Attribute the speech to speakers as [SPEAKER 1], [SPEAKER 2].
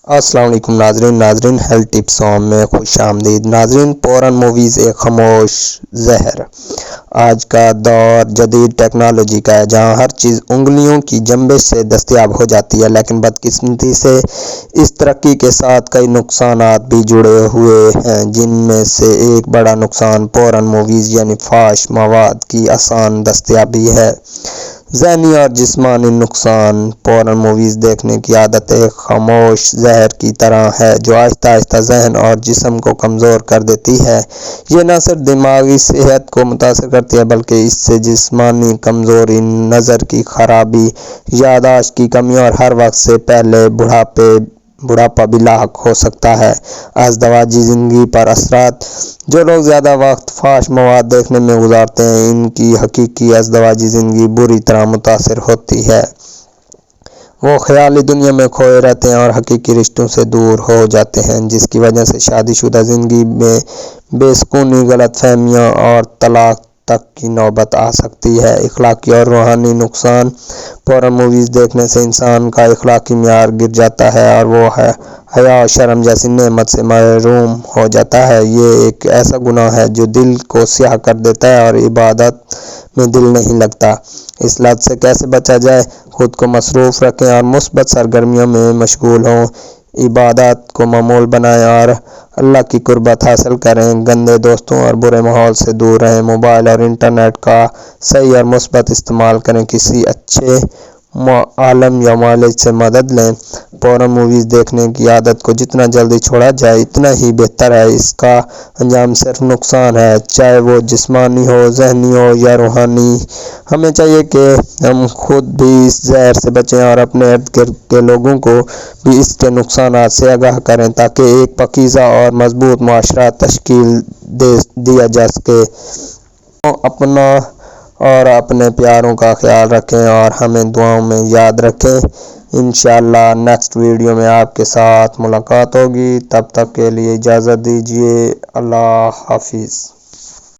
[SPEAKER 1] السلام علیکم ناظرین ہیلتھ ٹپس میں خوش آمدید ناظرین پورن موویز ایک خاموش زہر۔ آج کا دور جدید ٹیکنالوجی کا ہے جہاں ہر چیز انگلیوں کی جنبش سے دستیاب ہو جاتی ہے، لیکن بدقسمتی سے اس ترقی کے ساتھ کئی نقصانات بھی جڑے ہوئے ہیں، جن میں سے ایک بڑا نقصان پورن موویز یعنی فحش مواد کی آسان دستیابی ہے۔ ذہنی اور جسمانی نقصان۔ پورن موویز دیکھنے کی عادت ایک خاموش زہر کی طرح ہے جو آہستہ آہستہ ذہن اور جسم کو کمزور کر دیتی ہے۔ یہ نہ صرف دماغی صحت کو متاثر کرتی ہے بلکہ اس سے جسمانی کمزوری، نظر کی خرابی، یادداشت کی کمی اور ہر وقت سے پہلے بڑھاپا بھی لاحق ہو سکتا ہے۔ ازدواجی زندگی پر اثرات۔ جو لوگ زیادہ وقت فحش مواد دیکھنے میں گزارتے ہیں، ان کی حقیقی ازدواجی زندگی بری طرح متاثر ہوتی ہے۔ وہ خیالی دنیا میں کھوئے رہتے ہیں اور حقیقی رشتوں سے دور ہو جاتے ہیں، جس کی وجہ سے شادی شدہ زندگی میں بے سکونی، غلط فہمیاں اور طلاق تک کی نوبت آ سکتی ہے۔ اخلاقی اور روحانی نقصان۔ پورن موویز دیکھنے سے انسان کا اخلاقی معیار گر جاتا ہے اور وہ حیا اور شرم جیسی نعمت سے محروم ہو جاتا ہے۔ یہ ایک ایسا گناہ ہے جو دل کو سیاہ کر دیتا ہے اور عبادت میں دل نہیں لگتا۔ اس لت سے کیسے بچا جائے؟ خود کو مصروف رکھیں اور مثبت سرگرمیوں میں مشغول ہوں۔ عبادات کو معمول بنائیں اور اللہ کی قربت حاصل کریں۔ گندے دوستوں اور برے ماحول سے دور رہیں۔ موبائل اور انٹرنیٹ کا صحیح اور مثبت استعمال کریں۔ کسی اچھے عالم یا معالج سے مدد لیں۔ پورن موویز دیکھنے کی عادت کو جتنا جلدی چھوڑا جائے اتنا ہی بہتر ہے۔ اس کا انجام صرف نقصان ہے، چاہے وہ جسمانی ہو، ذہنی ہو یا روحانی۔ ہمیں چاہیے کہ ہم خود بھی اس زہر سے بچیں اور اپنے ارد گرد کے لوگوں کو بھی اس کے نقصانات سے آگاہ کریں تاکہ ایک پاکیزہ اور مضبوط معاشرہ تشکیل دیا جا سکے۔ اپنا اور اپنے پیاروں کا خیال رکھیں اور ہمیں دعاؤں میں یاد رکھیں۔ انشاءاللہ نیکسٹ ویڈیو میں آپ کے ساتھ ملاقات ہوگی۔ تب تک کے لیے اجازت دیجیے۔ اللہ حافظ۔